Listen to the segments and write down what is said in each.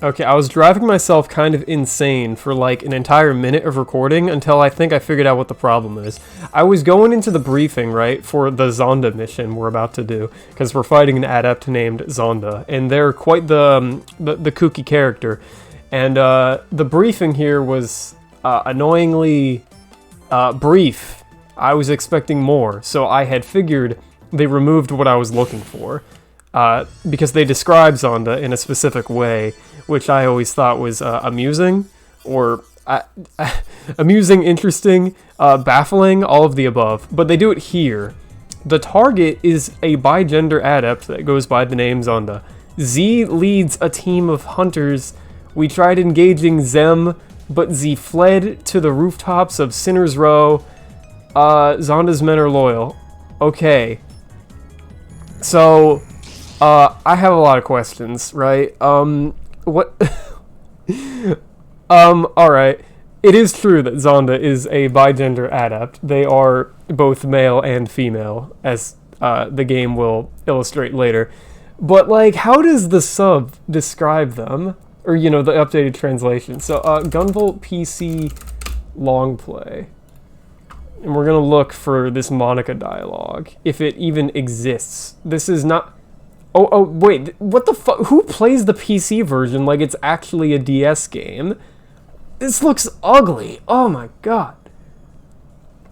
Okay, I was driving myself kind of insane for like an entire minute of recording until I think I figured out what the problem is. I was going into the briefing, right, for the Zonda mission we're about to do, because we're fighting an adept named Zonda, and they're quite the kooky character. And the briefing here was annoyingly brief. I was expecting more, so I had figured they removed what I was looking for. Because they describe Zonda in a specific way, which I always thought was amusing, or amusing, interesting, baffling, all of the above. But they do it here. The target is a bigender adept that goes by the name Zonda. Z leads a team of hunters. We tried engaging Zem, but Z fled to the rooftops of Sinner's Row. Zonda's men are loyal. Okay. So... I have a lot of questions, right? What? Alright. It is true that Zonda is a bigender adept. They are both male and female, as the game will illustrate later. But, like, how does the sub describe them? Or, you know, the updated translation. So, GUNVOLT PC long play. And we're gonna look for this Monica dialogue, if it even exists. This is not... Oh, wait, what the fuck? Who plays the PC version like it's actually a DS game? This looks ugly. Oh my god.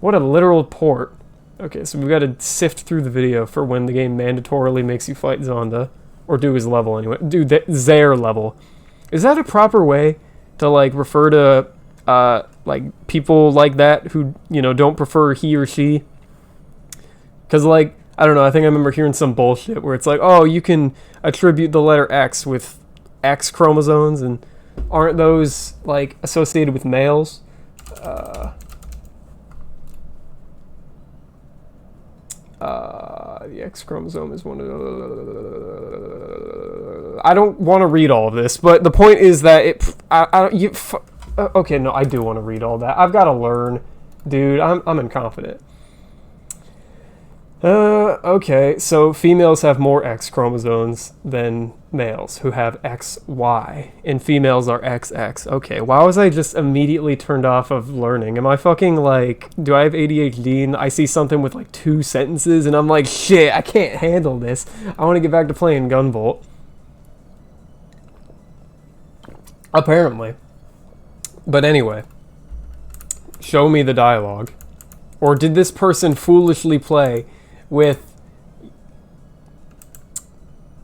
What a literal port. Okay, so we've got to sift through the video for when the game mandatorily makes you fight Zonda. Or do his level anyway. Do their level. Is that a proper way to, like, refer to, like, people like that who, you know, don't prefer he or she? Because, like... I don't know, I think I remember hearing some bullshit where it's like, oh, you can attribute the letter X with X chromosomes, and aren't those, like, associated with males? The X chromosome is one of the... I don't want to read all of this, but the point is that it... okay, no, I do want to read all that. I've got to learn. Dude, I'm inconfident. Okay, so females have more X chromosomes than males, who have XY, and females are XX. Okay, why was I just immediately turned off of learning? Am I fucking, like, do I have ADHD and I see something with, like, 2 sentences and I'm like, shit, I can't handle this. I want to get back to playing GUNVOLT. Apparently. But anyway, show me the dialogue. Or did this person foolishly play with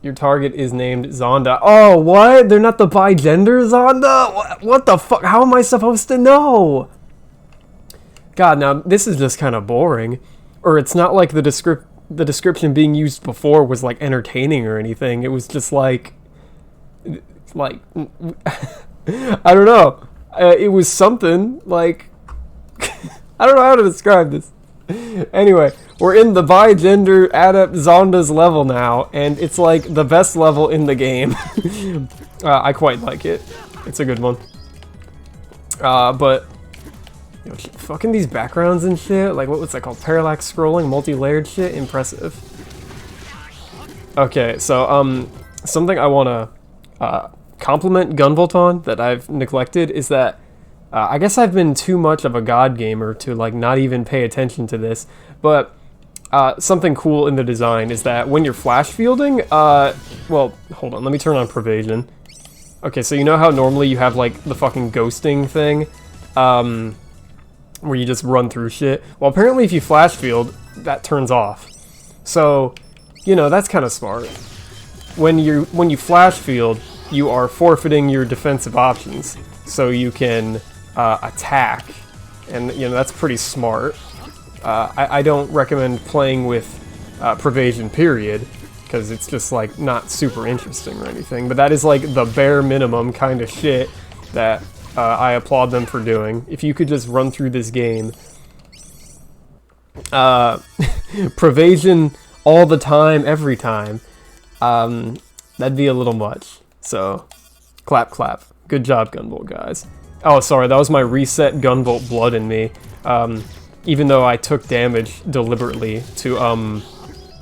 your target is named Zonda? Oh, what? They're not the bigender Zonda? What the fuck? How am I supposed to know? God, now this is just kind of boring. Or it's not like the description being used before was like entertaining or anything. It was just like I don't know. It was something like I don't know how to describe this. Anyway, we're in the bigender adept Zonda's level now, and it's like the best level in the game. I quite like it. It's a good one. But you know, fucking these backgrounds and shit, like what's that called? Parallax scrolling, multi-layered shit, impressive. Okay, so something I want to compliment GUNVOLT on that I've neglected is that I guess I've been too much of a god gamer to like not even pay attention to this, but something cool in the design is that when you're flash fielding, well, hold on, let me turn on Pervasion. Okay, so you know how normally you have like the fucking ghosting thing, where you just run through shit? Well, apparently if you flash field, that turns off. So, you know, that's kind of smart. When you flash field, you are forfeiting your defensive options, so you can attack, and you know that's pretty smart. I don't recommend playing with Pervasion, period, because it's just like not super interesting or anything. But that is like the bare minimum kind of shit that I applaud them for doing. If you could just run through this game, Pervasion all the time, every time, that'd be a little much. So, clap, clap. Good job, GUNVOLT, guys. Oh, sorry, that was my reset GUNVOLT blood in me. Even though I took damage deliberately to,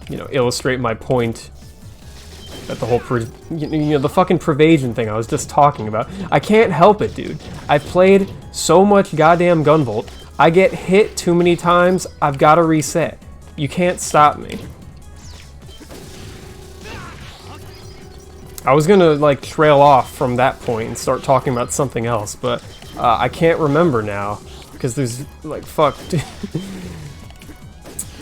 you know, illustrate my point. That the whole, the fucking pervasion thing I was just talking about. I can't help it, dude. I've played so much goddamn Gunvolt. I get hit too many times, I've got to reset. You can't stop me. I was gonna, like, trail off from that point and start talking about something else, but I can't remember now. Because there's, like, fuck.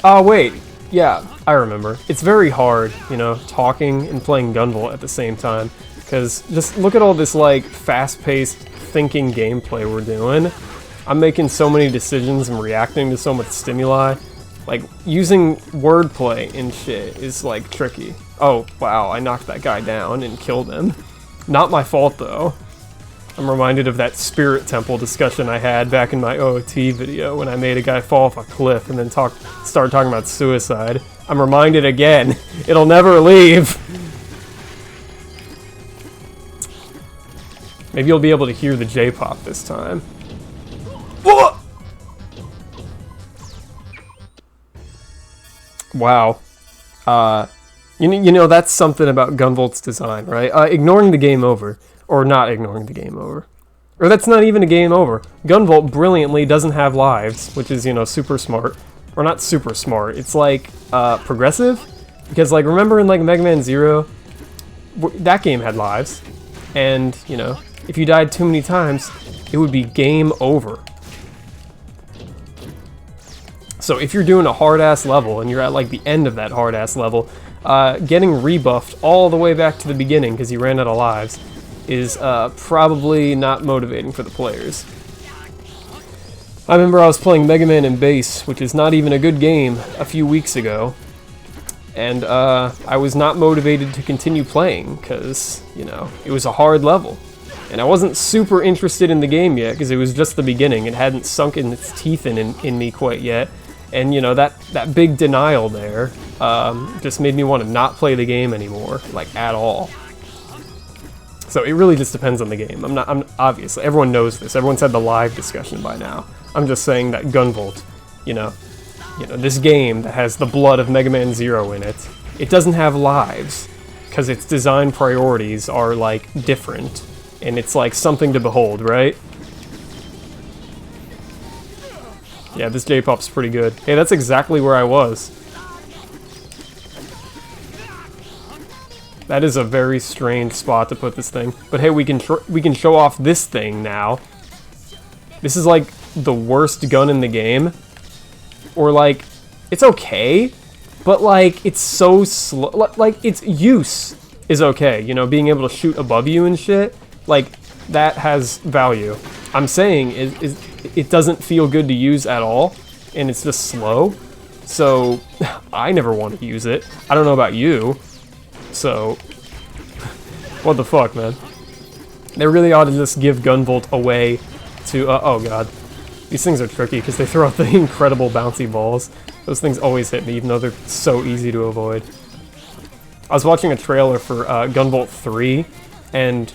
Oh, wait. Yeah, I remember. It's very hard, you know, talking and playing Gunvolt at the same time. Because just look at all this, like, fast-paced thinking gameplay we're doing. I'm making so many decisions and reacting to so much stimuli. Like, using wordplay and shit is, like, tricky. Oh, wow, I knocked that guy down and killed him. Not my fault, though. I'm reminded of that Spirit Temple discussion I had back in my OOT video when I made a guy fall off a cliff and then started talking about suicide. I'm reminded again. It'll never leave. Maybe you'll be able to hear the J-pop this time. Whoa! Wow. You know, that's something about Gunvolt's design, right? Ignoring the game over. Or not ignoring the game over. Or that's not even a game over. Gunvolt brilliantly doesn't have lives, which is, you know, super smart. Or not super smart, it's like, progressive? Because, like, remember in, like, Mega Man Zero? That game had lives. And, you know, if you died too many times, it would be game over. So if you're doing a hard-ass level, and you're at, like, the end of that hard-ass level, getting rebuffed all the way back to the beginning because you ran out of lives is probably not motivating for the players. I remember I was playing Mega Man in Base, which is not even a good game, a few weeks ago, and I was not motivated to continue playing because, you know, it was a hard level. And I wasn't super interested in the game yet because it was just the beginning. It hadn't sunk in its teeth in me quite yet. And, you know, that big denial there just made me want to not play the game anymore, like, at all. So it really just depends on the game. I'm obviously, everyone knows this. Everyone's had the live discussion by now. I'm just saying that Gunvolt, you know, this game that has the blood of Mega Man Zero in it, it doesn't have lives because its design priorities are, like, different. And it's, like, something to behold, right? Yeah, this J-pop's pretty good. Hey, that's exactly where I was. That is a very strange spot to put this thing. But hey, we can show off this thing now. This is like the worst gun in the game. Or like, it's okay, but like, it's so slow. Like, its use is okay, you know, being able to shoot above you and shit. Like, that has value. I'm saying it doesn't feel good to use at all, and it's just slow. So, I never want to use it. I don't know about you. So, what the fuck, man? They really ought to just give Gunvolt away to, oh god. These things are tricky because they throw out the incredible bouncy balls. Those things always hit me, even though they're so easy to avoid. I was watching a trailer for Gunvolt 3, and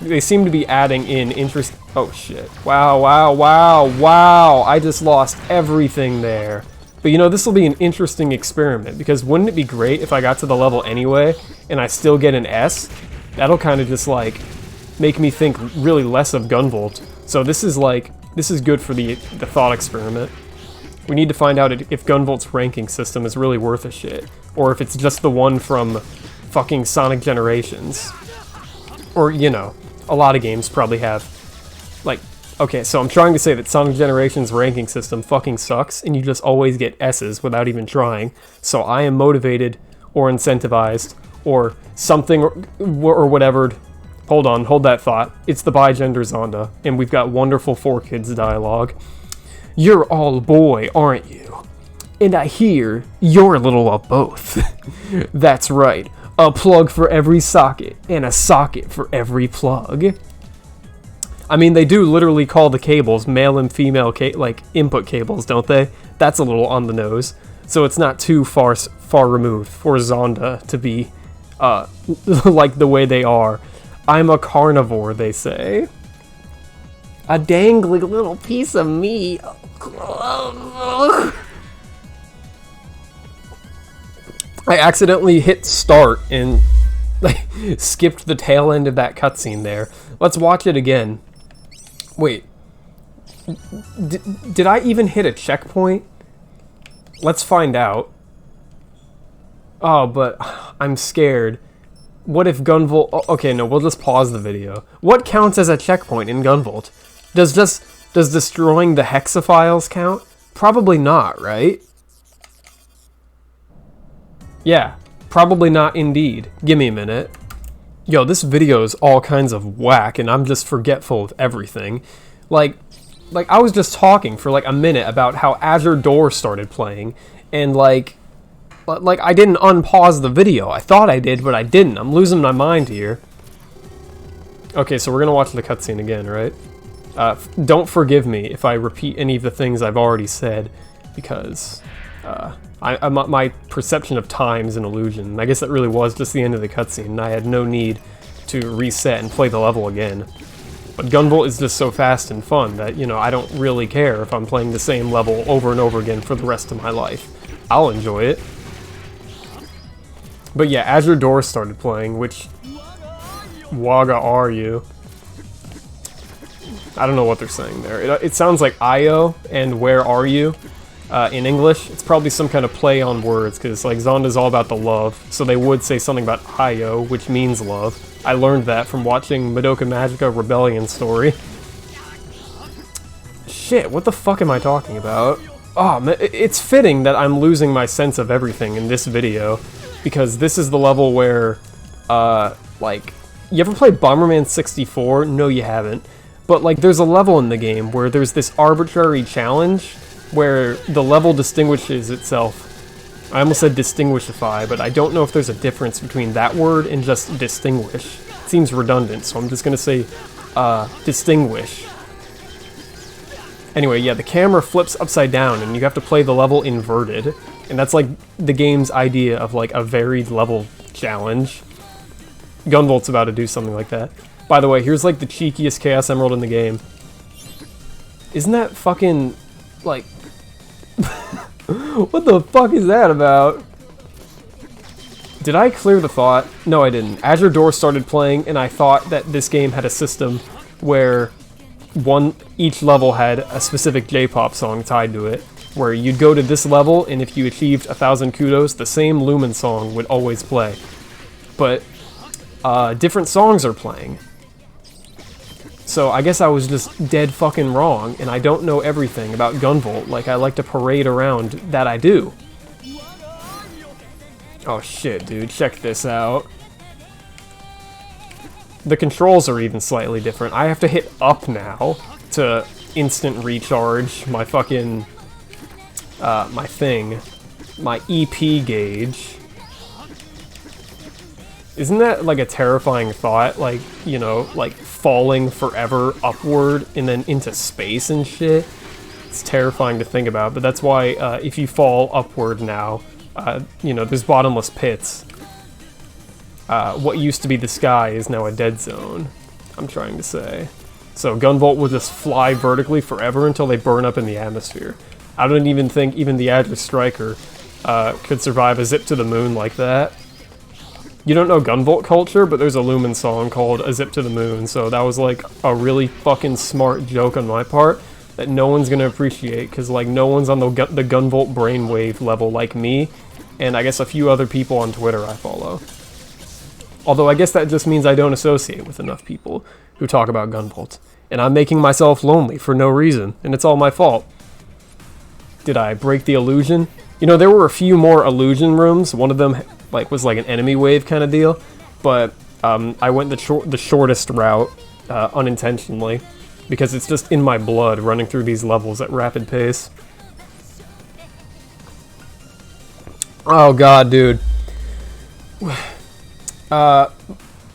they seem to be adding in interest. Oh shit. Wow, wow, wow, wow! I just lost everything there. But you know, this will be an interesting experiment, because wouldn't it be great if I got to the level anyway, and I still get an S? That'll kind of just, like, make me think really less of Gunvolt. So this is, like, this is good for the thought experiment. We need to find out if Gunvolt's ranking system is really worth a shit, or if it's just the one from fucking Sonic Generations. Or, you know, a lot of games probably have, like, okay, so I'm trying to say that Sonic Generations' ranking system fucking sucks, and you just always get S's without even trying. So I am motivated, or incentivized, or something, or whatever. Hold on, hold that thought. It's the bigender Zonda, and we've got wonderful 4Kids dialogue. You're all boy, aren't you? And I hear you're a little of both. That's right, a plug for every socket, and a socket for every plug. I mean, they do literally call the cables male and female like input cables, don't they? That's a little on the nose. So it's not too far removed for Zonda to be like the way they are. I'm a carnivore, they say. A dangly little piece of meat. I accidentally hit start and like skipped the tail end of that cutscene there. Let's watch it again. Wait. Did I even hit a checkpoint? Let's find out. Oh, but I'm scared. What if Gunvolt... Oh, okay, no, we'll just pause the video. What counts as a checkpoint in Gunvolt? Does destroying the hexaphiles count? Probably not, right? Yeah, probably not indeed. Give me a minute. Yo, this video is all kinds of whack, and I'm just forgetful of everything. Like I was just talking for like a minute about how Azure Door started playing, and like I didn't unpause the video. I thought I did, but I didn't. I'm losing my mind here. Okay, so we're gonna watch the cutscene again, right? Don't forgive me if I repeat any of the things I've already said, because my perception of time is an illusion. I guess that really was just the end of the cutscene, and I had no need to reset and play the level again. But Gunvolt is just so fast and fun that, you know, I don't really care if I'm playing the same level over and over again for the rest of my life. I'll enjoy it. But yeah, Azure Door started playing, which... Waga are you? I don't know what they're saying there. It sounds like Io and Where Are You in English. It's probably some kind of play on words, because like Zonda's all about the love, so they would say something about Io, which means love. I learned that from watching Madoka Magica Rebellion Story. Shit, what the fuck am I talking about? Oh, man, it's fitting that I'm losing my sense of everything in this video, because this is the level where, like, you ever play Bomberman 64? No, you haven't. But, like, there's a level in the game where there's this arbitrary challenge where the level distinguishes itself. I almost said distinguishify, but I don't know if there's a difference between that word and just distinguish. It seems redundant, so I'm just gonna say, distinguish. Anyway, yeah, the camera flips upside down, and you have to play the level inverted. And that's, like, the game's idea of, like, a varied level challenge. Gunvolt's about to do something like that. By the way, here's, like, the cheekiest Chaos Emerald in the game. Isn't that fucking, like... What the fuck is that about? Did I clear the thought? No, I didn't. Azure Door started playing, and I thought that this game had a system where each level had a specific J-pop song tied to it, where you'd go to this level, and if you achieved 1,000 kudos, the same Lumen song would always play. But different songs are playing. So I guess I was just dead fucking wrong, and I don't know everything about Gunvolt like I like to parade around that I do. Oh shit, dude, check this out. The controls are even slightly different. I have to hit up now to instant recharge my fucking, my EP gauge. Isn't that like a terrifying thought? Like, you know, like falling forever upward and then into space and shit? It's terrifying to think about, but that's why if you fall upward now, you know, there's bottomless pits. What used to be the sky is now a dead zone, I'm trying to say. So Gunvolt will just fly vertically forever until they burn up in the atmosphere. I don't even think even the Azure Striker could survive a zip to the moon like that. You don't know Gunvolt culture, but there's a Lumen song called A Zip to the Moon, so that was like a really fucking smart joke on my part that no one's gonna appreciate, because like no one's on the Gunvolt brainwave level like me, and I guess a few other people on Twitter I follow. Although I guess that just means I don't associate with enough people who talk about Gunvolt, and I'm making myself lonely for no reason, and it's all my fault. Did I break the illusion? You know, there were a few more illusion rooms. One of them was like an enemy wave kind of deal, but I went the shortest route unintentionally, because it's just in my blood running through these levels at rapid pace. Oh god, dude.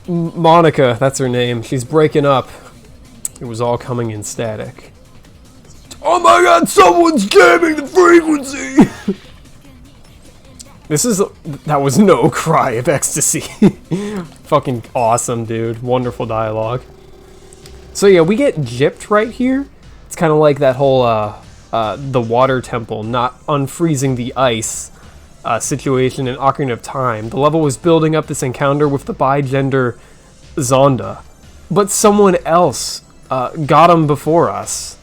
Monica, that's her name. She's breaking up. It was all coming in static. Oh my god, someone's jamming the frequency! That was no cry of ecstasy. Fucking awesome, dude. Wonderful dialogue. So yeah, we get gypped right here. It's kind of like that whole, the water temple not unfreezing the ice situation in Ocarina of Time. The level was building up this encounter with the bigender Zonda, but someone else got him before us.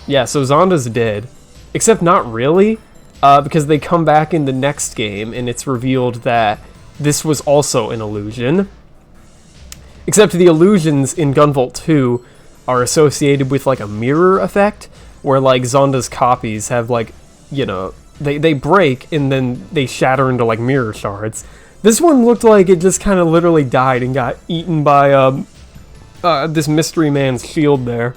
Yeah, so Zonda's dead. Except not really, because they come back in the next game, and it's revealed that this was also an illusion. Except the illusions in GUNVOLT 2 are associated with, like, a mirror effect, where, like, Zonda's copies have, like, you know, they break, and then they shatter into, like, mirror shards. This one looked like it just kind of literally died and got eaten by, this mystery man's shield there.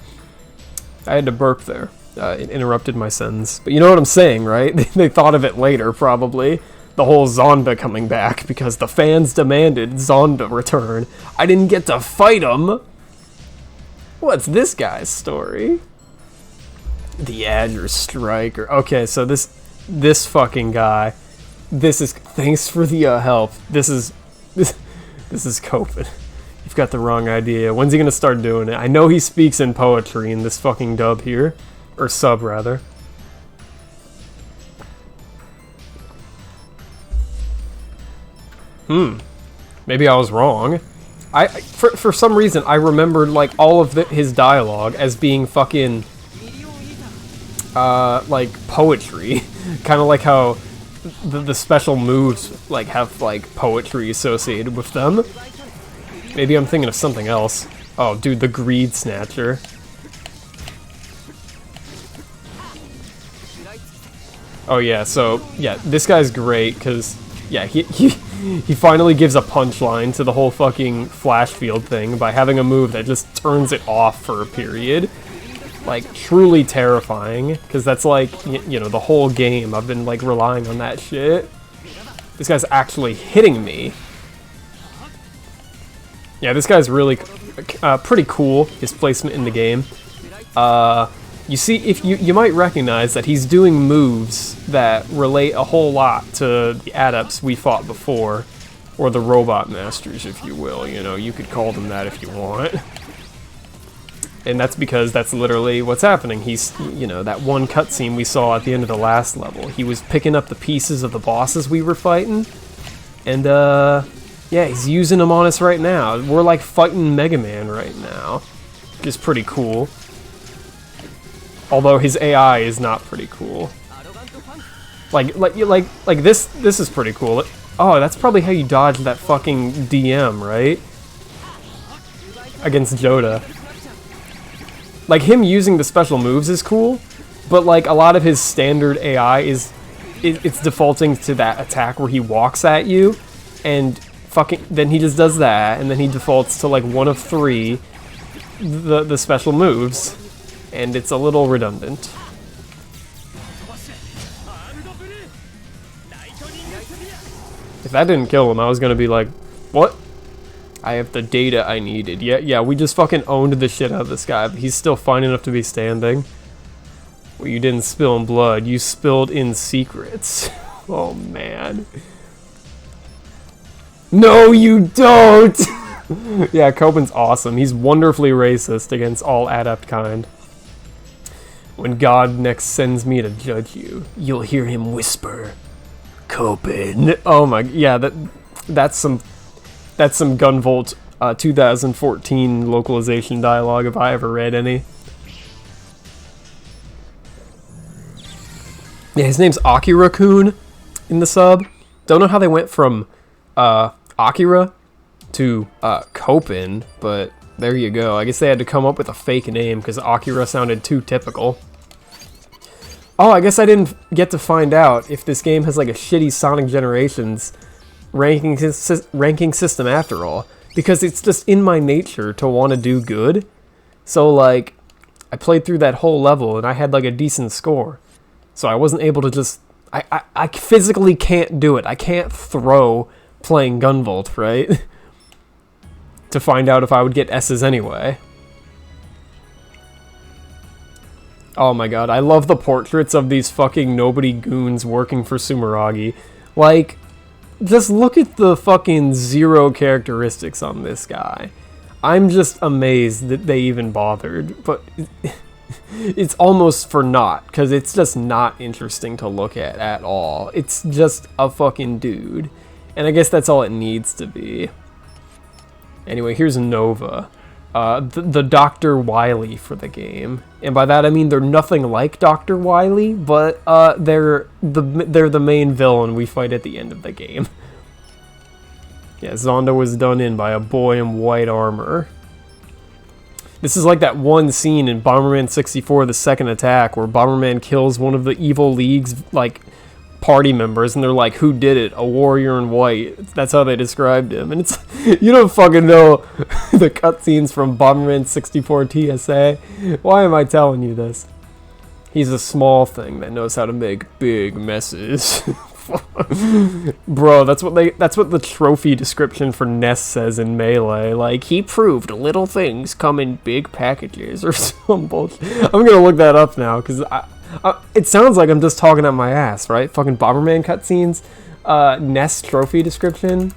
I had to burp there. It interrupted my sentence. But you know what I'm saying, right? They thought of it later, probably. The whole Zonda coming back, because the fans demanded Zonda return. I didn't get to fight him! What's this guy's story? The Azure Striker. Okay, so this fucking guy. This is... Thanks for the help. This is Copen. You've got the wrong idea. When's he gonna start doing it? I know he speaks in poetry in this fucking dub here. Or sub, rather. Maybe I was wrong. For some reason, I remembered, like, all of his dialogue as being fucking... like, poetry. Kind of like how the special moves, like, have, like, poetry associated with them. Maybe I'm thinking of something else. Oh, dude, the Greed Snatcher. Oh yeah, so, yeah, this guy's great, because, yeah, he finally gives a punchline to the whole fucking flash field thing by having a move that just turns it off for a period. Like, truly terrifying, because that's like, you know, the whole game I've been, like, relying on that shit. This guy's actually hitting me. Yeah, this guy's really pretty cool, his placement in the game. You see, if you might recognize that he's doing moves that relate a whole lot to the adepts we fought before, or the robot masters, if you will. You know, you could call them that if you want. And that's because that's literally what's happening. He's, you know, that one cutscene we saw at the end of the last level. He was picking up the pieces of the bosses we were fighting, and yeah, he's using them on us right now. We're like fighting Mega Man right now, which is pretty cool. Although his AI is not pretty cool. Like this is pretty cool. Oh, that's probably how you dodge that fucking DM, right? Against Joda. Like, him using the special moves is cool, but like a lot of his standard AI it's defaulting to that attack where he walks at you, and fucking then he just does that, and then he defaults to like one of three the special moves. And it's a little redundant. If that didn't kill him, I was gonna be like, what? I have the data I needed. Yeah, we just fucking owned the shit out of this guy, but he's still fine enough to be standing. Well, you didn't spill in blood, you spilled in secrets. Oh, man. No, you don't! Yeah, Copen's awesome. He's wonderfully racist against all adept kind. When God next sends me to judge you, you'll hear him whisper, Copen. Oh my, yeah, that's some GUNVOLT 2014 localization dialogue if I ever read any. Yeah, his name's Akira-kun in the sub. Don't know how they went from Akira to Copen, but there you go. I guess they had to come up with a fake name because Akira sounded too typical. Oh, I guess I didn't get to find out if this game has like a shitty Sonic Generations ranking system after all, because it's just in my nature to want to do good. So like, I played through that whole level and I had like a decent score. So I wasn't able to just... I physically can't do it. I can't throw playing GUNVOLT, right? To find out if I would get S's anyway. Oh my god, I love the portraits of these fucking nobody goons working for Sumeragi. Like, just look at the fucking zero characteristics on this guy. I'm just amazed that they even bothered, but it's almost for naught, because it's just not interesting to look at all. It's just a fucking dude. And I guess that's all it needs to be. Anyway, here's Nova. The Dr. Wily for the game. And by that I mean they're nothing like Dr. Wily, but they're the main villain we fight at the end of the game. Yeah, Zonda was done in by a boy in white armor. This is like that one scene in Bomberman 64, The Second Attack, where Bomberman kills one of the Evil League's, like, party members, and they're like, who did it? A warrior in white. That's how they described him. And it's, you don't fucking know the cutscenes from Bomberman 64 TSA. Why am I telling you this? He's a small thing that knows how to make big messes. Bro, that's what the trophy description for Ness says in Melee. Like, he proved little things come in big packages or some bullshit. I'm gonna look that up now, because it sounds like I'm just talking out my ass, right? Fucking Bomberman cutscenes. Ness trophy description.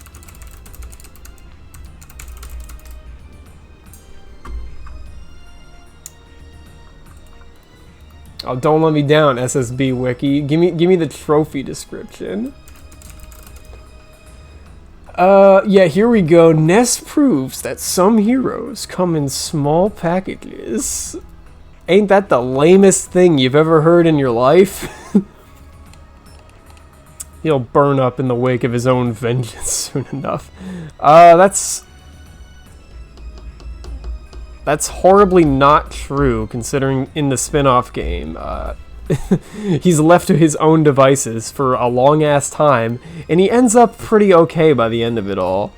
Oh, don't let me down, SSB Wiki. Give me the trophy description. Yeah, here we go. Ness proves that some heroes come in small packages. Ain't that the lamest thing you've ever heard in your life? He'll burn up in the wake of his own vengeance soon enough. That's horribly not true, considering in the spin-off game, he's left to his own devices for a long-ass time, and he ends up pretty okay by the end of it all.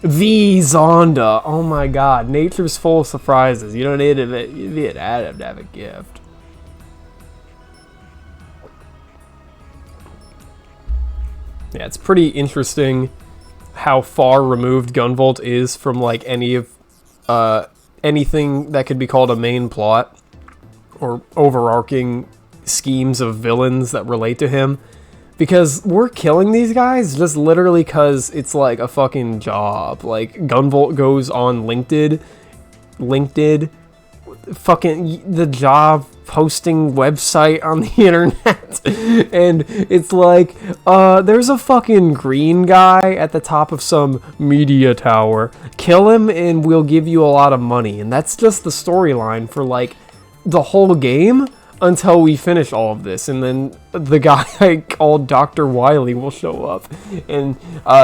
The Zonda! Oh my god, nature's full of surprises. You don't need to be an adept to have a gift. Yeah, it's pretty interesting how far removed Gunvolt is from like anything that could be called a main plot or overarching schemes of villains that relate to him, because we're killing these guys just literally because it's like a fucking job. Like, Gunvolt goes on LinkedIn, fucking the job posting website on the internet, and it's like, there's a fucking green guy at the top of some media tower. Kill him and we'll give you a lot of money. And that's just the storyline for like the whole game until we finish all of this, and then the guy called Dr. Wily will show up, and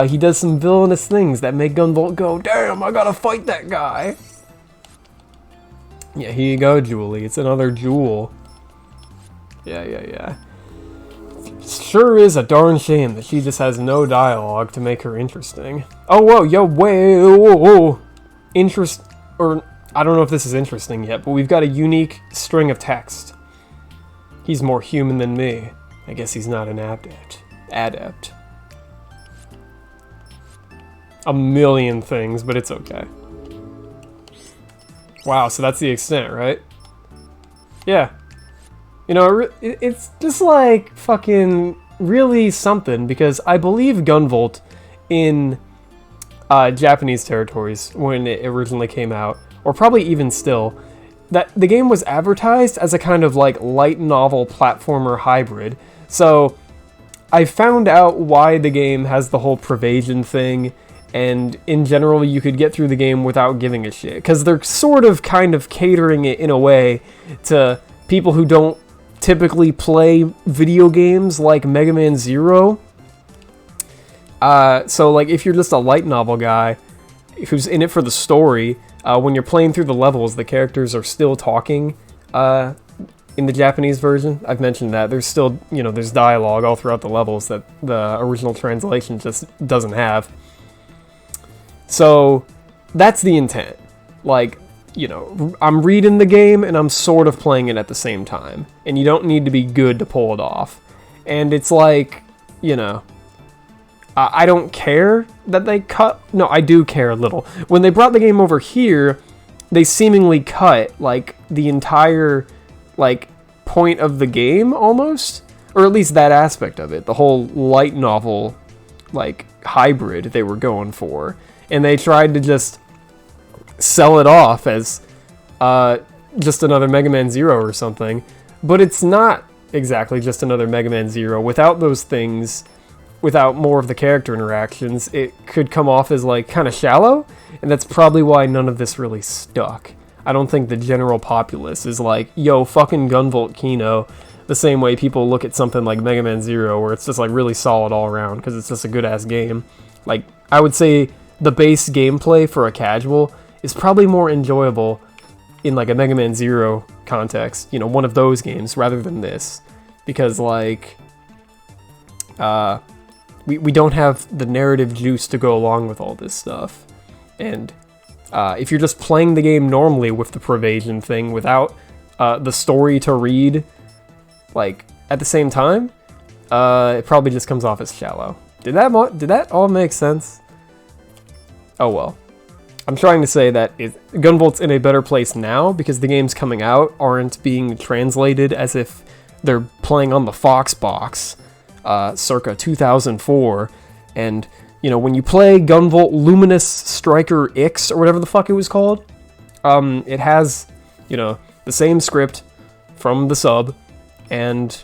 he does some villainous things that make Gunvolt go, damn, I gotta fight that guy. Yeah, here you go, Julie. It's another Jewel. Yeah. Sure is a darn shame that she just has no dialogue to make her interesting. Oh, whoa, yo, whoa. Or, I don't know if this is interesting yet, but we've got a unique string of text. He's more human than me. I guess he's not an adept. A million things, but it's okay. Wow, so that's the extent, right? Yeah. You know, it's just like fucking really something, because I believe Gunvolt in Japanese territories when it originally came out, or probably even still, that the game was advertised as a kind of like light novel platformer hybrid. So I found out why the game has the whole Prevasion thing, and in general you could get through the game without giving a shit, because they're sort of kind of catering it in a way to people who don't typically play video games like Mega Man Zero. So like if you're just a light novel guy who's in it for the story, when you're playing through the levels, the characters are still talking in the Japanese version. I've mentioned that. There's still, there's dialogue all throughout the levels that the original translation just doesn't have. So that's the intent. Like, I'm reading the game and I'm sort of playing it at the same time. And you don't need to be good to pull it off. And it's like, I don't care that they cut. No, I do care a little. When they brought the game over here, they seemingly cut, like, the entire, like, point of the game, almost. Or at least that aspect of it. The whole light novel, like, hybrid they were going for. And they tried to just sell it off as, just another Mega Man Zero or something, but it's not exactly just another Mega Man Zero. Without those things, without more of the character interactions, it could come off as like kind of shallow, and that's probably why none of this really stuck. I don't think the general populace is like, yo, fucking Gunvolt Kino, the same way people look at something like Mega Man Zero, where it's just like really solid all around, because it's just a good-ass game. Like, I would say the base gameplay for a casual is probably more enjoyable in like a Mega Man Zero context, you know, one of those games, rather than this. Because, like, we don't have the narrative juice to go along with all this stuff. And if you're just playing the game normally with the Pervasion thing, without the story to read, like, at the same time, it probably just comes off as shallow. Did that all make sense? Oh well. I'm trying to say that Gunvolt's in a better place now because the games coming out aren't being translated as if they're playing on the Fox box, circa 2004, and, you know, when you play Gunvolt Luminous Striker X, or whatever the fuck it was called, it has, you know, the same script from the sub, and,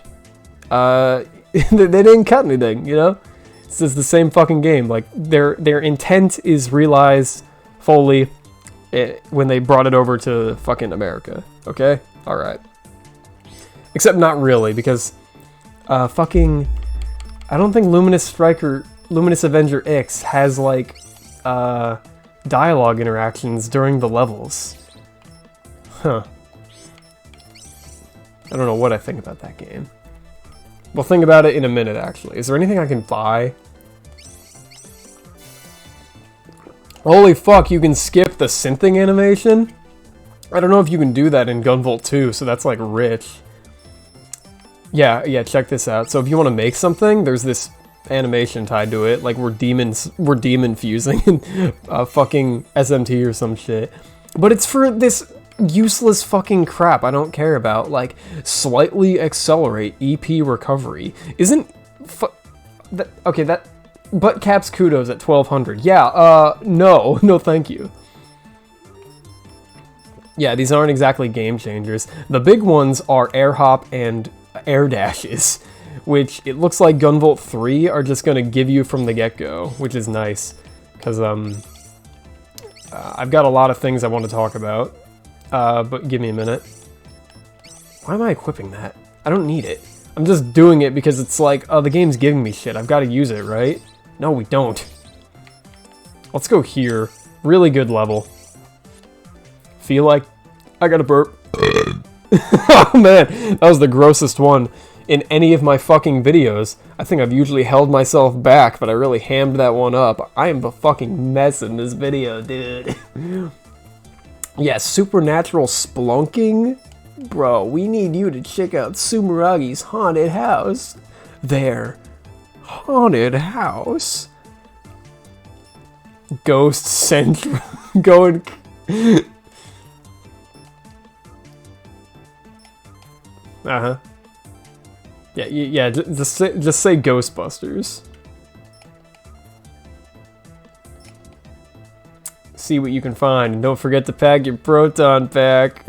they didn't cut anything, you know? It's just the same fucking game. Like, their intent is realized fully when they brought it over to fucking America, okay? Alright. Except not really, because, fucking, I don't think Luminous Avenger X has, like, dialogue interactions during the levels. Huh. I don't know what I think about that game. We'll think about it in a minute, actually. Is there anything I can buy? Holy fuck, you can skip the synthing animation? I don't know if you can do that in Gunvolt 2, so that's, like, rich. Yeah, check this out. So if you want to make something, there's this animation tied to it, like we're demon fusing fucking SMT or some shit. But it's for this useless fucking crap I don't care about, like slightly accelerate EP recovery. Isn't okay, that butt caps kudos at 1200. Yeah, no thank you. Yeah, these aren't exactly game changers. The big ones are air hop and air dashes, which it looks like Gunvolt 3 are just gonna give you from the get-go, which is nice, because I've got a lot of things I want to talk about, but give me a minute. Why am I equipping that? I don't need it. I'm just doing it because it's like, oh, the game's giving me shit, I've got to use it, right? No, we don't. Let's go here. Really good level. Feel like I got a burp. Oh man, that was the grossest one in any of my fucking videos. I think I've usually held myself back, but I really hammed that one up. I am a fucking mess in this video, dude. Yeah, supernatural splunking? Bro, we need you to check out Sumeragi's haunted house. Their haunted house. Ghost Central. Going... Uh-huh. Yeah, just say Ghostbusters. See what you can find, and don't forget to pack your proton pack.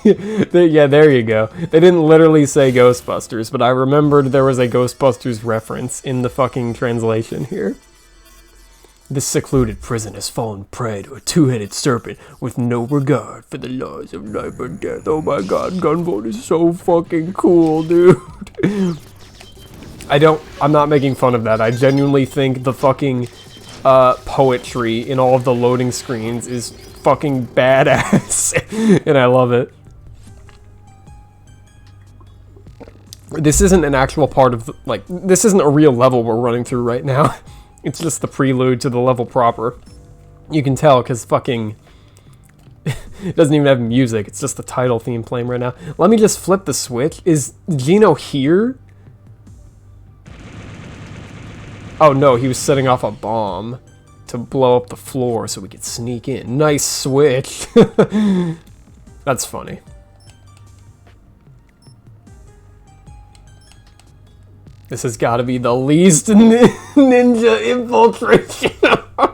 Yeah, there you go. They didn't literally say Ghostbusters, but I remembered there was a Ghostbusters reference in the fucking translation here. This secluded prison has fallen prey to a two-headed serpent with no regard for the laws of life or death. Oh my god, Gunvolt is so fucking cool, dude. I'm not making fun of that. I genuinely think the fucking poetry in all of the loading screens is fucking badass. And I love it. This isn't an actual part of the, like, this isn't a real level we're running through right now. It's just the prelude to the level proper. You can tell, because fucking... it doesn't even have music, it's just the title theme playing right now. Let me just flip the switch. Is Gino here? Oh no, he was setting off a bomb to blow up the floor so we could sneak in. Nice switch. That's funny. This has got to be the least ninja infiltration. I'm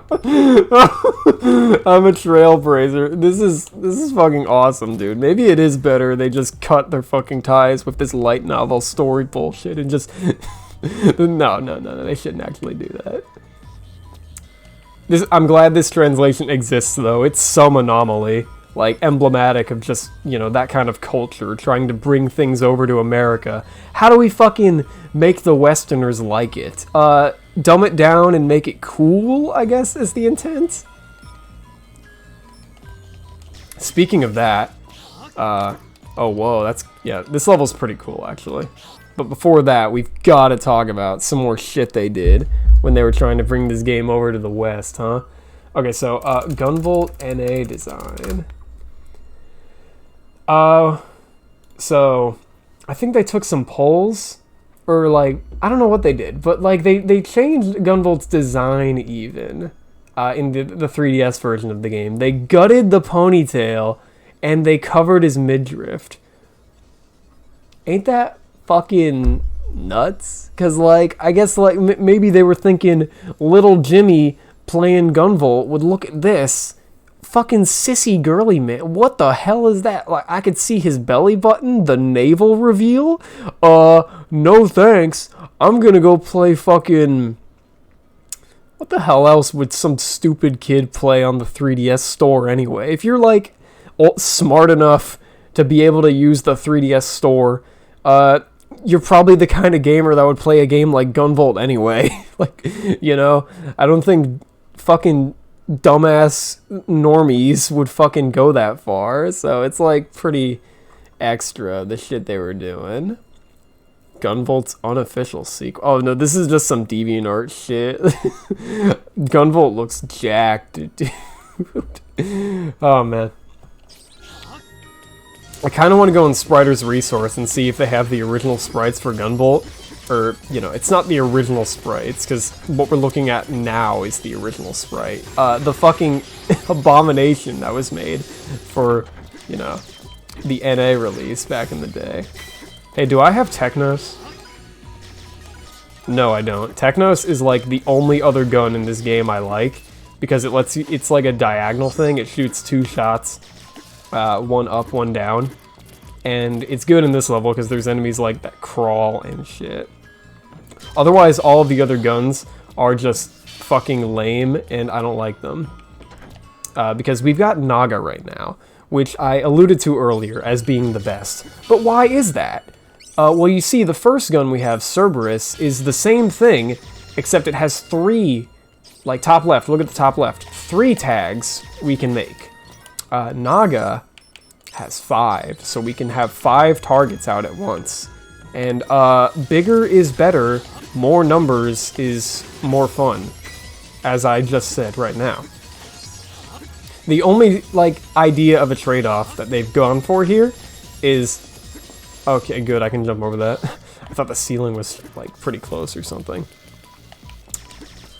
a trailblazer. This is fucking awesome, dude. Maybe it is better they just cut their fucking ties with this light novel story bullshit and just no. They shouldn't actually do that. I'm glad this translation exists though. It's some anomaly, like emblematic of just, you know, that kind of culture trying to bring things over to America. How do we fucking make the Westerners like it? Dumb it down and make it cool, I guess, is the intent. Speaking of that, oh whoa, this level's pretty cool actually. But before that, we've got to talk about some more shit they did when they were trying to bring this game over to the West, huh? Okay, so GUNVOLT NA design. So I think they took some polls, or like, I don't know what they did, but like they changed GUNVOLT's design even in the 3DS version of the game. They gutted the ponytail and they covered his midriff. Ain't that fucking nuts? Because like, I guess like maybe they were thinking little Jimmy playing GUNVOLT would look at this fucking sissy girly man. What the hell is that? Like, I could see his belly button, the navel reveal. No thanks. I'm gonna go play fucking... What the hell else would some stupid kid play on the 3DS store anyway? If you're like smart enough to be able to use the 3DS store, you're probably the kind of gamer that would play a game like GUNVOLT anyway. Like, you know, I don't think fucking dumbass normies would fucking go that far. So it's like pretty extra, the shit they were doing. GUNVOLT's unofficial sequel. Oh no, this is just some DeviantArt shit. GUNVOLT looks jacked, dude. Oh man. I kind of want to go in Spriter's Resource and see if they have the original sprites for GUNVOLT. Or, you know, it's not the original sprites, because what we're looking at now is the original sprite. The fucking abomination that was made for, you know, the NA release back in the day. Hey, do I have Technos? No, I don't. Technos is like the only other gun in this game I like, because it lets you, it's like a diagonal thing. It shoots 2 shots. One up, one down. And it's good in this level because there's enemies like that crawl and shit. Otherwise, all of the other guns are just fucking lame and I don't like them. Because we've got Naga right now, which I alluded to earlier as being the best. But why is that? Well, you see, the first gun we have, Cerberus, is the same thing, except it has 3, like top left, look at the top left, 3 tags we can make. Naga has 5, so we can have 5 targets out at once. And bigger is better, more numbers is more fun, as I just said right now. The only like idea of a trade-off that they've gone for here is... Okay, good, I can jump over that. I thought the ceiling was like pretty close or something.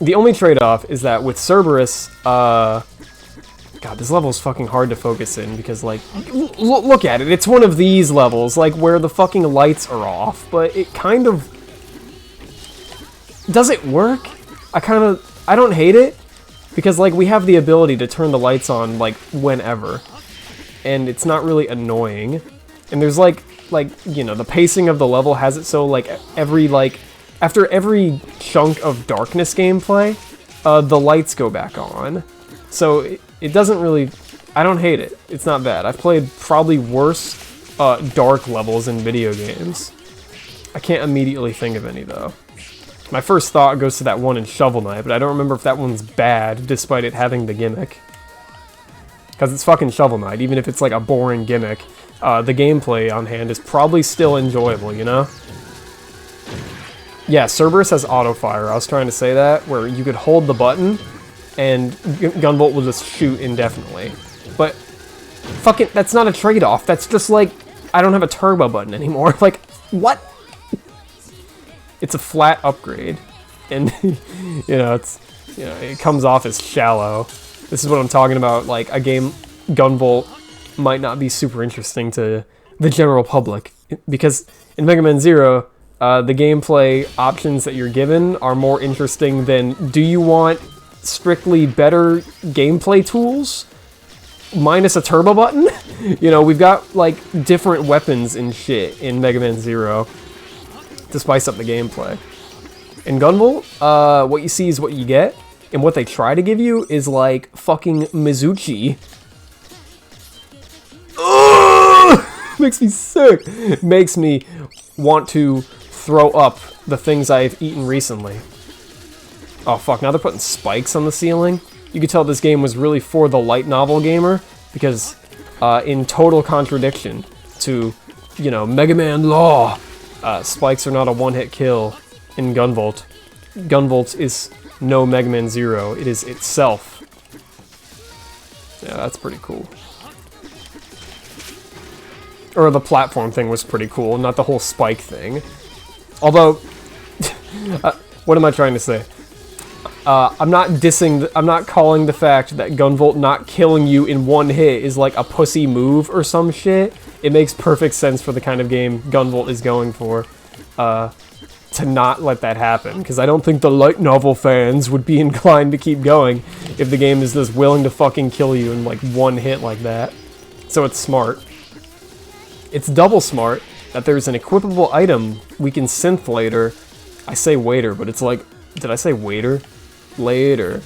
The only trade-off is that with Cerberus, God, this level is fucking hard to focus in because, like, look at it. It's one of these levels, like, where the fucking lights are off, but it kind of... Does it work? I don't hate it, because, like, we have the ability to turn the lights on, like, whenever. And it's not really annoying. And there's, like, you know, the pacing of the level has it so, like, after every chunk of darkness gameplay, the lights go back on. So it doesn't really... I don't hate it. It's not bad. I've played probably worse dark levels in video games. I can't immediately think of any, though. My first thought goes to that one in Shovel Knight, but I don't remember if that one's bad, despite it having the gimmick. Because it's fucking Shovel Knight. Even if it's like a boring gimmick, the gameplay on hand is probably still enjoyable, you know? Yeah, Cerberus has auto-fire. I was trying to say that, where you could hold the button, and GUNVOLT will just shoot indefinitely. But, fucking, that's not a trade-off. That's just like, I don't have a turbo button anymore. Like, what? It's a flat upgrade. And, you know, it comes off as shallow. This is what I'm talking about, like, a game, GUNVOLT, might not be super interesting to the general public. Because in Mega Man Zero, the gameplay options that you're given are more interesting than, do you want strictly better gameplay tools, minus a turbo button. You know, we've got, like, different weapons and shit in Mega Man Zero to spice up the gameplay. In Gunvolt, what you see is what you get, and what they try to give you is, like, fucking Mizuchi. Ugh! Makes me sick. Makes me want to throw up the things I've eaten recently. Oh fuck, now they're putting spikes on the ceiling. You could tell this game was really for the light novel gamer, because in total contradiction to, you know, Mega Man law, spikes are not a one-hit kill in Gunvolt. Gunvolt is no Mega Man Zero, it is itself. Yeah, that's pretty cool. Or the platform thing was pretty cool, not the whole spike thing. Although, what am I trying to say? I'm not dissing, I'm not calling the fact that Gunvolt not killing you in one hit is like a pussy move or some shit. It makes perfect sense for the kind of game Gunvolt is going for, to not let that happen. Because I don't think the light novel fans would be inclined to keep going if the game is just willing to fucking kill you in like one hit like that. So it's smart. It's double smart that there's an equipable item we can synth later. I say waiter, but it's like, did I say waiter? Later.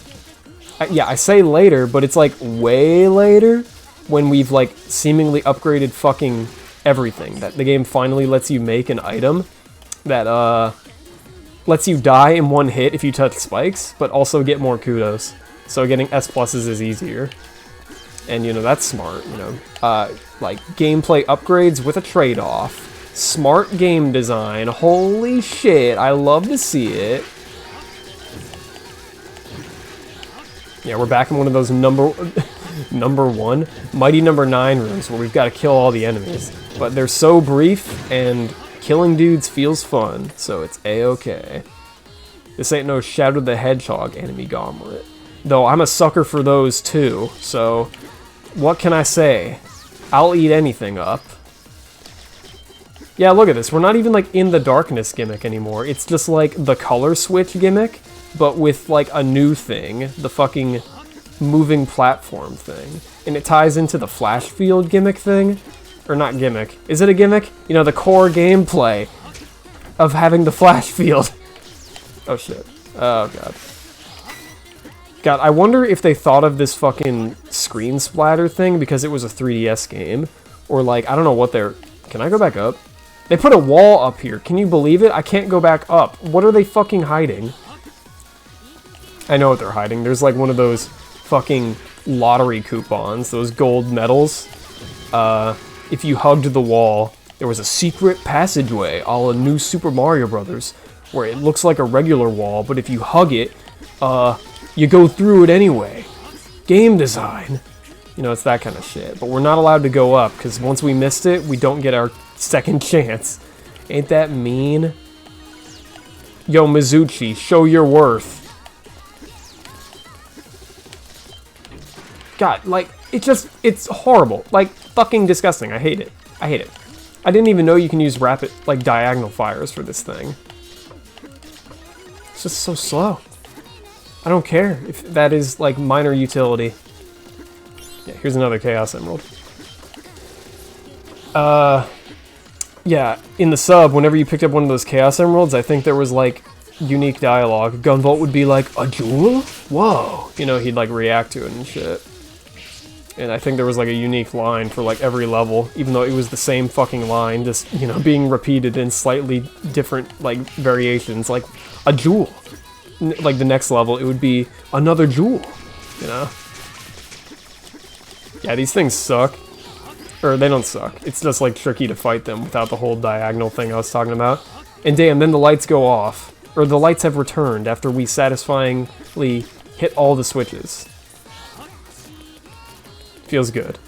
Yeah, I say later, but it's like way later when we've like seemingly upgraded fucking everything. That the game finally lets you make an item that lets you die in one hit if you touch spikes, but also get more kudos. So getting S pluses is easier. And, you know, that's smart, you know. Like, gameplay upgrades with a trade-off. Smart game design. Holy shit, I love to see it. Yeah, we're back in one of those number 1, Mighty number 9 rooms where we've got to kill all the enemies. But they're so brief, and killing dudes feels fun, so it's a-okay. This ain't no Shadow the Hedgehog enemy gauntlet. Though I'm a sucker for those too, so what can I say? I'll eat anything up. Yeah, look at this. We're not even like in the darkness gimmick anymore. It's just like the color switch gimmick, but with like a new thing, the fucking moving platform thing. And it ties into the flash field gimmick thing. Or not gimmick. Is it a gimmick? You know, the core gameplay of having the flash field. Oh shit. Oh god. God, I wonder if they thought of this fucking screen splatter thing because it was a 3DS game. Or like, I don't know what they're... Can I go back up? They put a wall up here. Can you believe it? I can't go back up. What are they fucking hiding? I know what they're hiding. There's like one of those fucking lottery coupons. Those gold medals. If you hugged the wall, there was a secret passageway a la New Super Mario Bros. Where it looks like a regular wall, but if you hug it, you go through it anyway. Game design. You know, it's that kind of shit. But we're not allowed to go up, because once we missed it, we don't get our second chance. Ain't that mean? Yo, Mizuchi, show your worth. God, like, it's horrible. Like, fucking disgusting. I hate it. I hate it. I didn't even know you can use rapid, like, diagonal fires for this thing. It's just so slow. I don't care if that is, like, minor utility. Yeah, here's another Chaos Emerald. Yeah, in the sub, whenever you picked up one of those Chaos Emeralds, I think there was, like, unique dialogue. Gunvolt would be like, a jewel? Whoa! You know, he'd, like, react to it and shit. And I think there was, like, a unique line for, like, every level, even though it was the same fucking line, just, you know, being repeated in slightly different, like, variations. Like, a jewel. Like, the next level, it would be another jewel, you know? Yeah, these things suck. Or, they don't suck. It's just, like, tricky to fight them without the whole diagonal thing I was talking about. And damn, then the lights go off. Or the lights have returned after we satisfyingly hit all the switches. Feels good.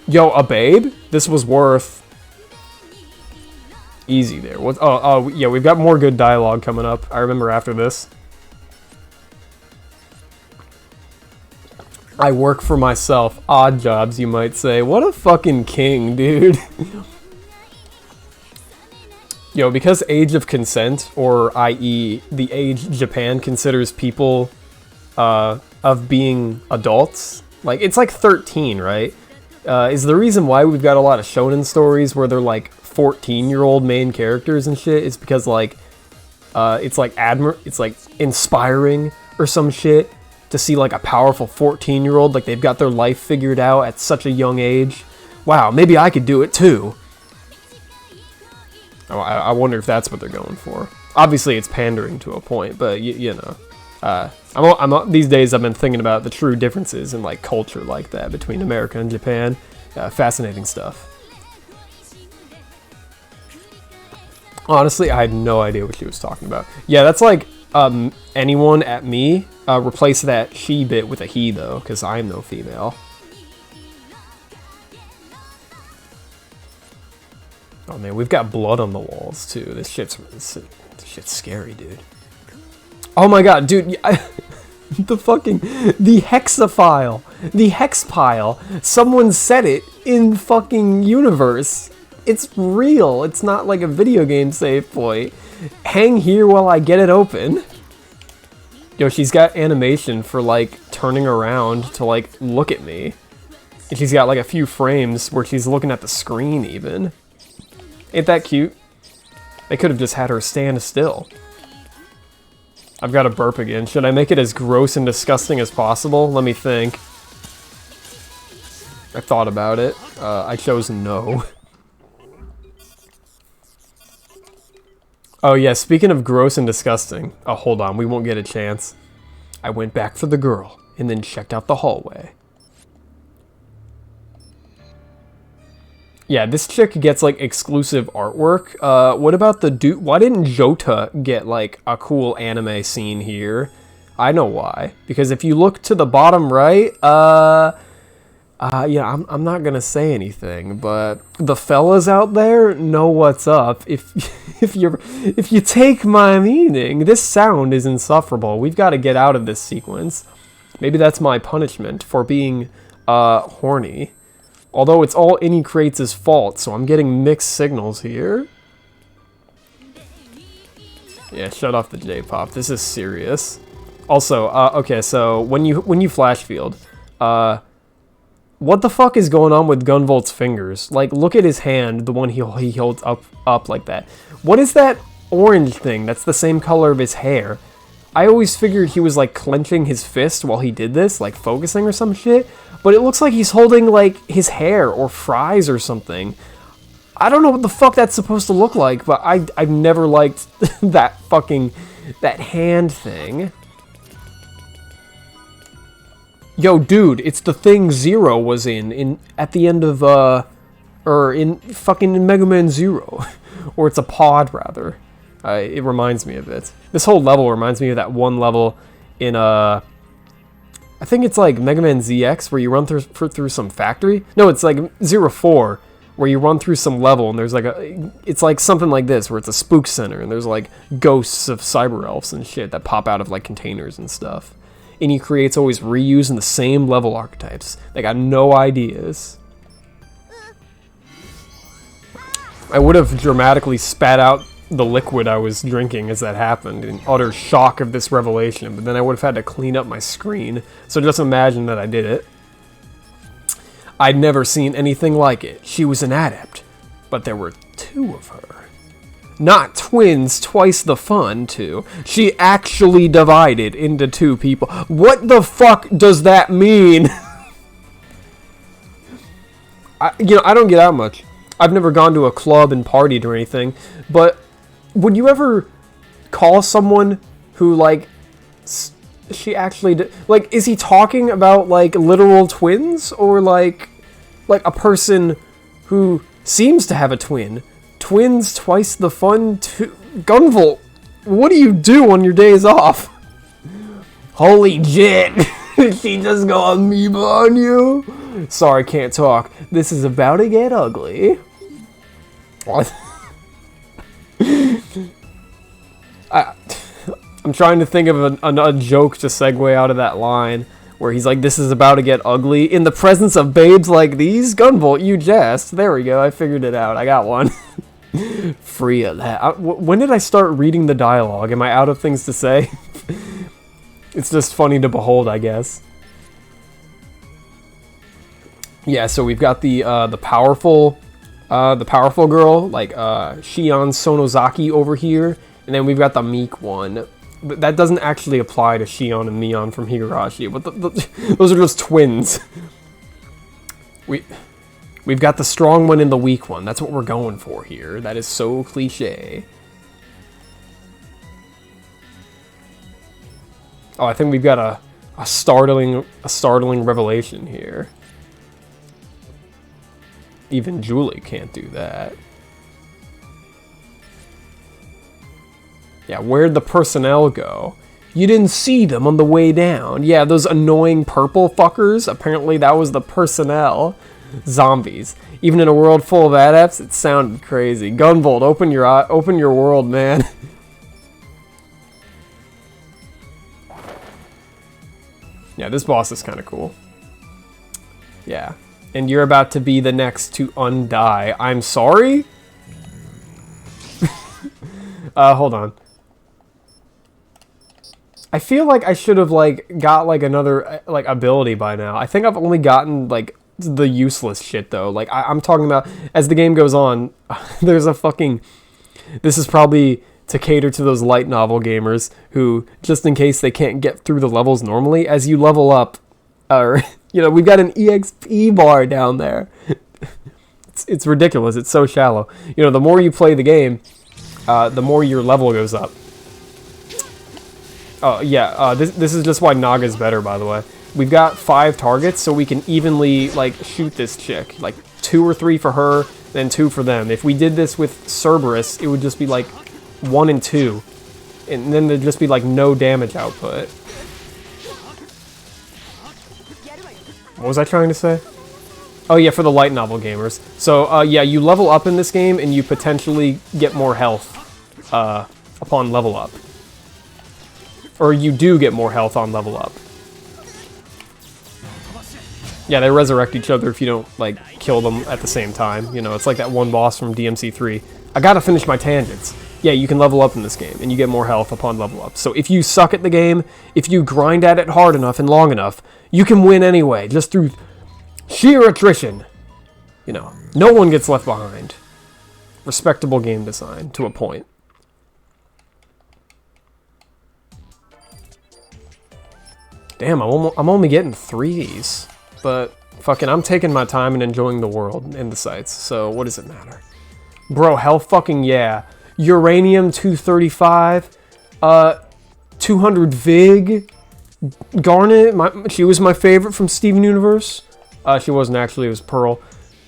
Yo, a babe? This was worth... Easy there. What? Oh, yeah, we've got more good dialogue coming up. I remember after this. I work for myself. Odd jobs, you might say. What a fucking king, dude. Yo, because age of consent, or i.e. the age Japan considers people of being adults. Like, it's like 13, right? Is the reason why we've got a lot of shonen stories where they're like 14-year-old main characters and shit is because like it's like inspiring or some shit to see like a powerful 14-year-old, like they've got their life figured out at such a young age. Wow, maybe I could do it too. Oh, I wonder if that's what they're going for. Obviously, it's pandering to a point, but you know, these days I've been thinking about the true differences in like culture like that between America and Japan. Fascinating stuff. Honestly, I had no idea what she was talking about. Yeah, that's like anyone at me. Replace that she bit with a he though, because I'm no female. Oh man, we've got blood on the walls too. This shit's scary, dude. Oh my god, dude, the hexafile, the hex pile. Someone said it in fucking universe. It's real. It's not like a video game save point. Hang here while I get it open. Yo, she's got animation for like turning around to like look at me. And she's got like a few frames where she's looking at the screen even. Ain't that cute? They could have just had her stand still. I've got to burp again. Should I make it as gross and disgusting as possible? Let me think. I thought about it. I chose no. Oh yeah, speaking of gross and disgusting. Oh, hold on, we won't get a chance. I went back for the girl, and then checked out the hallway. Yeah, this chick gets, like, exclusive artwork. What about the dude? Why didn't Jota get, like, a cool anime scene here? I know why. Because if you look to the bottom right, yeah, I'm not gonna say anything, but the fellas out there know what's up. If you take my meaning, this sound is insufferable. We've got to get out of this sequence. Maybe that's my punishment for being horny. Although it's all Any Creates' fault, so I'm getting mixed signals here. Yeah, shut off the J-pop. This is serious. Also, okay, so when you flash field, what the fuck is going on with GUNVOLT's fingers? Like, look at his hand, the one he holds up like that. What is that orange thing that's the same color of his hair? I always figured he was, like, clenching his fist while he did this, like, focusing or some shit. But it looks like he's holding, like, his hair or fries or something. I don't know what the fuck that's supposed to look like, but I've never liked that hand thing. Yo, dude, it's the thing Zero was in at the end of, or in fucking Mega Man Zero. Or it's a pod, rather. It reminds me of it. This whole level reminds me of that one level in, I think it's like Mega Man ZX, where you run through some factory. No, it's like 04, where you run through some level, and there's like it's like something like this, where it's a spook center, and there's like ghosts of cyber elves and shit that pop out of like containers and stuff. Any Creates always reusing the same level archetypes. They got no ideas. I would have dramatically spat out the liquid I was drinking as that happened in utter shock of this revelation, but then I would have had to clean up my screen, so just imagine that I did it. I'd never seen anything like it. She was an adept, but there were two of her. Not twins, twice the fun, too. She actually divided into two people. What the fuck does that mean? I don't get out much. I've never gone to a club and partied or anything, but would you ever call someone who, like, she actually like, is he talking about, like, literal twins? Or, like a person who seems to have a twin? Twins, twice the fun, GUNVOLT, what do you do on your days off? Holy shit! Did she just go amoeba on you? Sorry, can't talk. This is about to get ugly. What? I'm trying to think of a joke to segue out of that line, where he's like, this is about to get ugly. In the presence of babes like these? GUNVOLT, you jest. There we go, I figured it out. I got one. Free of that. When did I start reading the dialogue? Am I out of things to say? It's just funny to behold, I guess. Yeah, so we've got the powerful girl, like Shion Sonozaki over here, and then we've got the meek one. That doesn't actually apply to Shion and Mion from Higurashi, but those are just twins. We've got the strong one and the weak one. That's what we're going for here. That is so cliche. Oh, I think we've got a startling revelation here. Even Julie can't do that. Yeah, where'd the personnel go? You didn't see them on the way down. Yeah, those annoying purple fuckers. Apparently that was the personnel. Zombies. Even in a world full of adepts, it sounded crazy. Gunvolt, open your world, man. Yeah, this boss is kind of cool. Yeah. And you're about to be the next to undie. I'm sorry? Hold on. I feel like I should have, like, got, like, another, like, ability by now. I think I've only gotten, like, the useless shit, though. Like, I'm talking about, as the game goes on, there's a fucking... This is probably to cater to those light novel gamers who, just in case they can't get through the levels normally, as you level up, you know, we've got an EXP bar down there. It's ridiculous. It's so shallow. You know, the more you play the game, the more your level goes up. Oh, yeah, this is just why Naga's better, by the way. We've got 5 targets, so we can evenly, like, shoot this chick. Like, 2 or 3 for her, then 2 for them. If we did this with Cerberus, it would just be, like, 1 and 2. And then there'd just be, like, no damage output. What was I trying to say? Oh, yeah, for the light novel gamers. So, yeah, you level up in this game, and you potentially get more health upon level up. Or you do get more health on level up. Yeah, they resurrect each other if you don't, like, kill them at the same time. You know, it's like that one boss from DMC3. I gotta finish my tangents. Yeah, you can level up in this game, and you get more health upon level up. So if you suck at the game, if you grind at it hard enough and long enough, you can win anyway, just through sheer attrition. You know, no one gets left behind. Respectable game design, to a point. Damn, I'm only getting 3s. But, fucking, I'm taking my time and enjoying the world and the sights, so what does it matter? Bro, hell fucking yeah. Uranium 235, 200 Vig, Garnet, she was my favorite from Steven Universe. She wasn't actually, it was Pearl.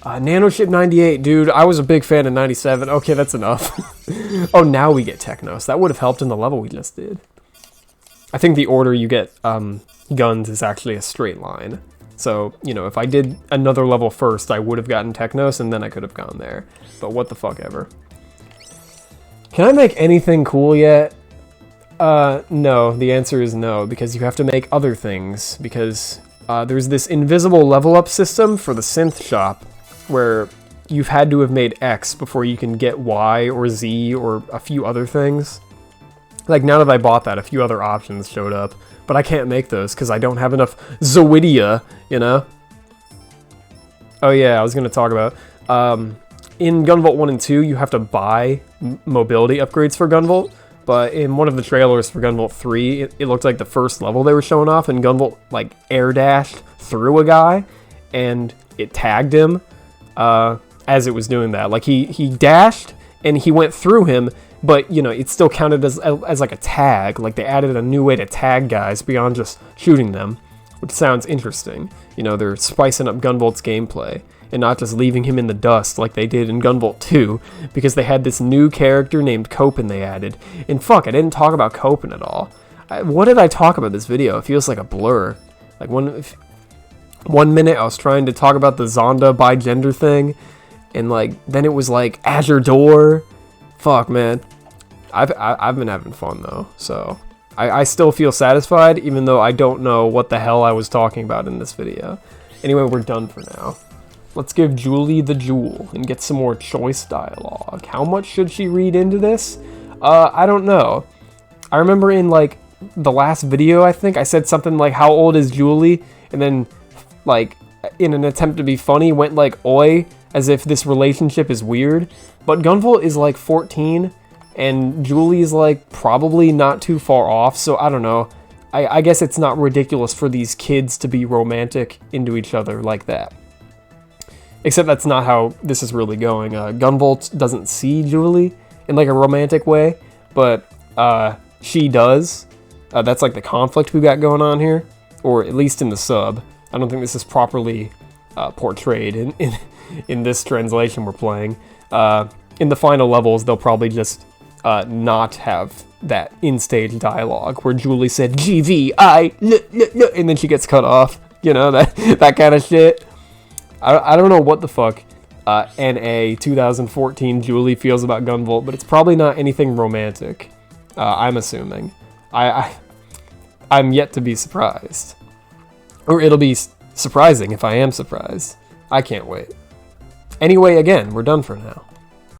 Nanoship 98, dude, I was a big fan of 97. Okay, that's enough. Oh, now we get Technos. That would have helped in the level we just did. I think the order you get guns is actually a straight line. So, you know, if I did another level first, I would have gotten Technos, and then I could have gone there. But what the fuck ever. Can I make anything cool yet? No. The answer is no, because you have to make other things. Because there's this invisible level up system for the synth shop, where you've had to have made X before you can get Y or Z or a few other things. Like, now that I bought that, a few other options showed up. But I can't make those because I don't have enough Zoidia, you know? Oh yeah, I was going to talk about... in Gunvolt 1 and 2, you have to buy mobility upgrades for Gunvolt. But in one of the trailers for Gunvolt 3, it looked like the first level they were showing off, and Gunvolt, like, air dashed through a guy, and it tagged him as it was doing that. Like, he dashed, and he went through him, but, you know, it still counted as like a tag. Like, they added a new way to tag guys beyond just shooting them, which sounds interesting. You know, they're spicing up Gunvolt's gameplay and not just leaving him in the dust like they did in Gunvolt 2, because they had this new character named Copen they added. And fuck, I didn't talk about Copen at all. What did I talk about this video? It feels like a blur. Like, one minute I was trying to talk about the Zonda bi-gender thing, and, like, then it was, like, Azure Door. Fuck, man. I've been having fun, though, so I still feel satisfied, even though I don't know what the hell I was talking about in this video. Anyway, we're done for now. Let's give Julie the jewel and get some more choice dialogue. How much should she read into this? I don't know. I remember in, like, the last video, I think, I said something like, how old is Julie? And then, like, in an attempt to be funny, went like, oi, as if this relationship is weird. But Gunvolt is like 14, and Julie's like probably not too far off, so I don't know. I guess it's not ridiculous for these kids to be romantic into each other like that. Except that's not how this is really going. Gunvolt doesn't see Julie in like a romantic way, but she does. That's like the conflict we got going on here, or at least in the sub. I don't think this is properly portrayed in this translation we're playing. In the final levels, they'll probably just not have that in-stage dialogue where Julie said GVI, and then she gets cut off. You know, that kind of shit. I don't know what the fuck NA 2014 Julie feels about Gunvolt, but it's probably not anything romantic. I'm assuming. I'm yet to be surprised. Or it'll be surprising if I am surprised. I can't wait. Anyway, again, we're done for now.